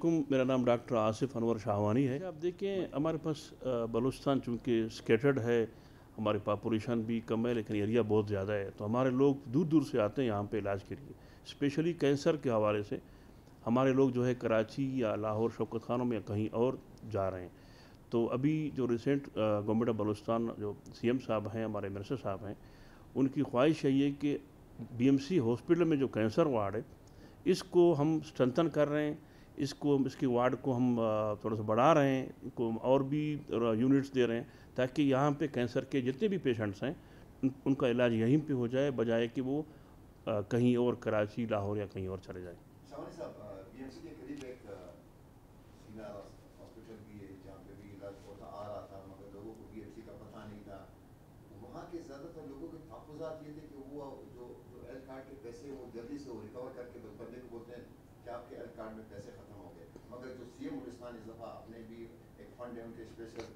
मेरा नाम डॉक्टर आसिफ अनवर शाहवानी है। आप देखें हमारे पास बलूचिस्तान चूँकि स्केटर्ड है, हमारी पॉपुलेशन भी कम है लेकिन एरिया बहुत ज़्यादा है, तो हमारे लोग दूर दूर से आते हैं यहाँ पे इलाज के लिए। स्पेशली कैंसर के हवाले से हमारे लोग जो है कराची या लाहौर शौकत खानों में या कहीं और जा रहे हैं। तो अभी जो रिसेंट गवर्नमेंट ऑफ बलूचिस्तान जो सीएम साहब हैं, हमारे मिनिस्टर साहब हैं, उनकी ख्वाहिश है ये कि बीएमसी हॉस्पिटल में जो कैंसर वार्ड है इसको हम स्ट्रेंथन कर रहे हैं, इसके वार्ड को हम थोड़ा सा बढ़ा रहे हैं, इनको और भी यूनिट्स दे रहे हैं ताकि यहाँ पे कैंसर के जितने भी पेशेंट्स हैं उनका इलाज यहीं पे हो जाए, बजाय कि वो कहीं और कराची, लाहौर या कहीं और चले जाए। शाहवानी साहब, बीएमसी के करीब एक सीना हॉस्पिटल भी है जहाँ पे भी इलाज होता आ रहा था, मगर लोगों को बीएमसी का पता नहीं था। वहाँ के ज़्यादातर लोगों के तहफ़्फ़ुज़ात ये थे कि वो जो हेल्थ कार्ड के पैसे वो जल्दी से वो रिकवर करके बंदे को बोलते हैं कि आपके हेल्थ कार्ड में पैसे ख़त्म हो गए, मगर जो सीएम बलूचिस्तान इस दफ़ा अपने भी एक फंड है उनके स्पेशल,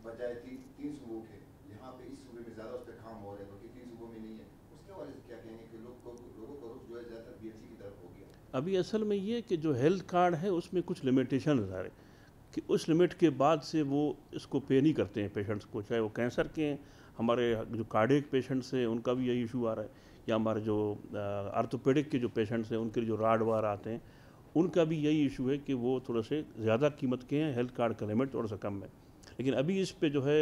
बजाय 3 सूबों के, यहाँ पे इस सूबे में ज़्यादा उस पर काम हो रहे हैं बल्कि 3 सूबों में नहीं है। उसके हवाले से क्या कहेंगे कि लोगों का रुख जो है ज़्यादातर बीएमसी की तरफ हो गया? अभी असल में ये कि जो हेल्थ कार्ड है उसमें कुछ लिमिटेशन है कि उस लिमिट के बाद से वो इसको पे नहीं करते हैं पेशेंट्स को, चाहे वो कैंसर के हैं, हमारे जो कार्डियक पेशेंट्स हैं उनका भी यही इशू आ रहा है, या हमारे जो आर्थोपेडिक के जो पेशेंट्स हैं उनके जो राड वार आते हैं उनका भी यही इशू है कि वो थोड़ा से ज़्यादा कीमत के हैं, हेल्थ कार्ड का लिमिट थोड़ा सा कम है। लेकिन अभी इस पे जो है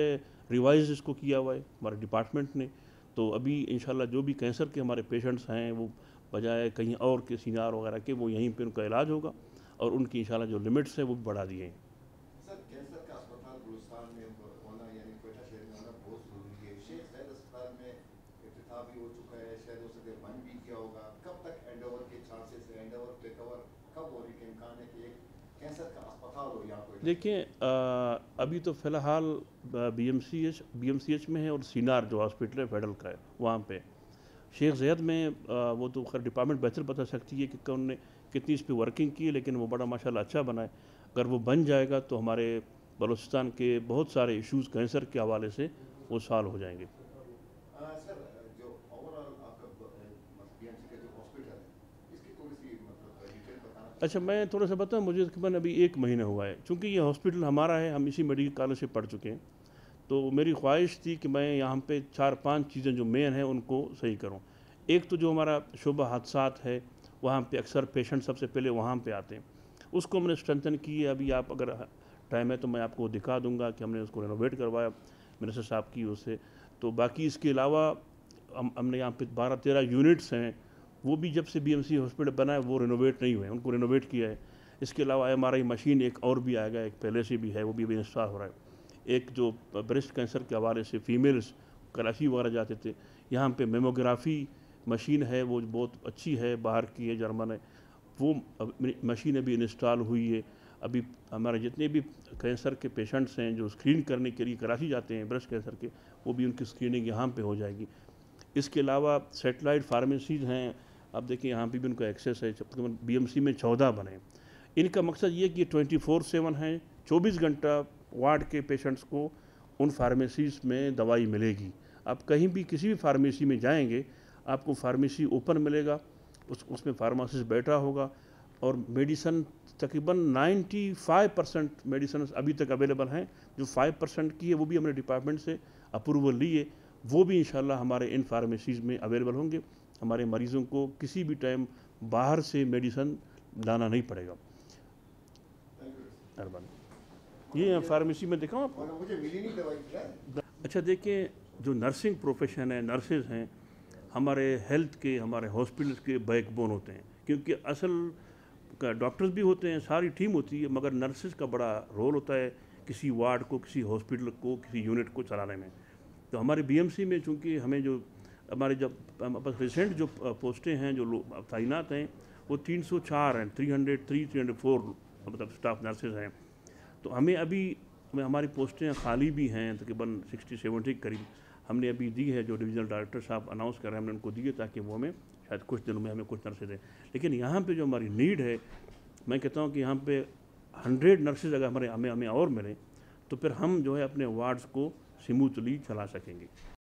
रिवाइज इसको किया हुआ है हमारे डिपार्टमेंट ने, तो अभी इंशाल्लाह जो भी कैंसर के हमारे पेशेंट्स हैं वो बजाय कहीं और के सीनार वगैरह के वो यहीं पे उनका इलाज होगा और उनकी इंशाल्लाह जो लिमिट्स हैं वो भी बढ़ा दिए हैं। सर, कैंसर का अस्पताल बलूचिस्तान में होना यानी क्वेटा शहर में होना बहुत ज़रूरी है। शेख ज़ायद अस्पताल में इफ्तिताह भी हो चुका है, शायद हो सके बंद भी किया होगा। कब तक हैंडओवर के चांसेस है, हैंडओवर टेकओवर कब होने के इम्कान है कि एक कैंसर का अस्पताल हो यहाँ कोई? देखिए अभी तो फ़िलहाल बीएमसीएच में है और सीनार जो हॉस्पिटल है फेडरल का है वहाँ पे। शेख ज़ायद में वो तो खैर डिपार्टमेंट बेहतर बता सकती है कि कौन ने कितनी इस पर वर्किंग की है, लेकिन वो बड़ा माशाल्लाह अच्छा बना है। अगर वो बन जाएगा तो हमारे बलूचिस्तान के बहुत सारे इश्यूज़ कैंसर के हवाले से वो सॉल्व हो जाएंगे। सर, जो ओवरऑल आपका बीएमसी का जो हॉस्पिटल है इसकी थोड़ी सी डिटेल बताना। अच्छा, मैं थोड़ा सा बताऊँ, मुझे तकरीबन अभी 1 महीना हुआ है, चूँकि ये हॉस्पिटल हमारा है, हम इसी मेडिकल कॉलेज से पढ़ चुके हैं, तो मेरी ख्वाहिश थी कि मैं यहाँ पे 4-5 चीज़ें जो मेन हैं उनको सही करूँ। एक तो जो हमारा शुबा हादसात है वहाँ पे अक्सर पेशेंट सबसे पहले वहाँ पे आते हैं, उसको हमने स्ट्रेंथन की है। अभी आप अगर टाइम है तो मैं आपको दिखा दूँगा कि हमने उसको रेनोवेट करवाया मिनिस्टर साहब की ओर से। तो बाकी इसके अलावा हमने यहाँ पे 12-13 यूनिट्स हैं, वो भी जब से बीएमसी हॉस्पिटल बना है वो रेनोवेट नहीं हुए हैं, उनको रेनोवेट किया है। इसके अलावा एमआरआई मशीन एक और भी आएगा, एक पहले से भी है, वो भी अभी इंस्टॉल हो रहा है। एक जो ब्रेस्ट कैंसर के हवाले से फीमेल्स कराची वगैरह जाते थे, यहाँ पे मेमोग्राफी मशीन है, वो बहुत अच्छी है, बाहर की है, जर्मन है, वो मशीन अभी इंस्टॉल हुई है। अभी हमारे जितने भी कैंसर के पेशेंट्स हैं जो स्क्रीन करने के लिए कराची जाते हैं ब्रेस्ट कैंसर के, वो भी उनकी स्क्रीनिंग यहाँ पे हो जाएगी। इसके अलावा सेटेलाइट फार्मेसीज़ हैं, आप देखिए यहाँ पे भी उनका एक्सेस है। बीएमसी में 14 बने। इनका मकसद ये कि 24/7 है, 24 घंटा वार्ड के पेशेंट्स को उन फार्मेसीज़ में दवाई मिलेगी। आप कहीं भी किसी भी फार्मेसी में जाएंगे आपको फार्मेसी ओपन मिलेगा, उसमें फार्मासिस्ट बैठा होगा और मेडिसन तकरीबन 95% मेडिसन अभी तक अवेलेबल हैं। जो 5% की है वो भी हमने डिपार्टमेंट से अप्रूवल ली है, वो भी इंशाल्लाह हमारे इन फार्मेसीज़ में अवेलेबल होंगे। हमारे मरीज़ों को किसी भी टाइम बाहर से मेडिसन लाना नहीं पड़ेगा। मेहरबानी। ये फार्मेसी में दिखाऊँ आपको? मुझे मिली नहीं दवाई। अच्छा, देखिए जो नर्सिंग प्रोफेशन है, नर्सेज हैं, हमारे हेल्थ के, हमारे हॉस्पिटल्स के बैकबोन होते हैं, क्योंकि असल का डॉक्टर्स भी होते हैं, सारी टीम होती है, मगर नर्सेज का बड़ा रोल होता है किसी वार्ड को, किसी हॉस्पिटल को, किसी यूनिट को चलाने में। तो हमारे बीएमसी में चूँकि हमें जो हमारे जब रिसेंट जो पोस्टें हैं जो तैनात हैं वो 304 हैं, 304 मतलब स्टाफ नर्सेज हैं। तो हमें अभी हमारी पोस्टें खाली भी हैं, तकरीबन 60-70 के करीब हमने अभी दी है, जो डिविजनल डायरेक्टर साहब अनाउंस कर रहे हैं, हमने उनको दी है ताकि वो हमें शायद कुछ दिनों में हमें कुछ नर्सेज दें। लेकिन यहाँ पे जो हमारी नीड है, मैं कहता हूँ कि यहाँ पे 100 नर्सेज अगर हमें और मिलें तो फिर हम जो है अपने वार्ड्स को स्मूथली चला सकेंगे।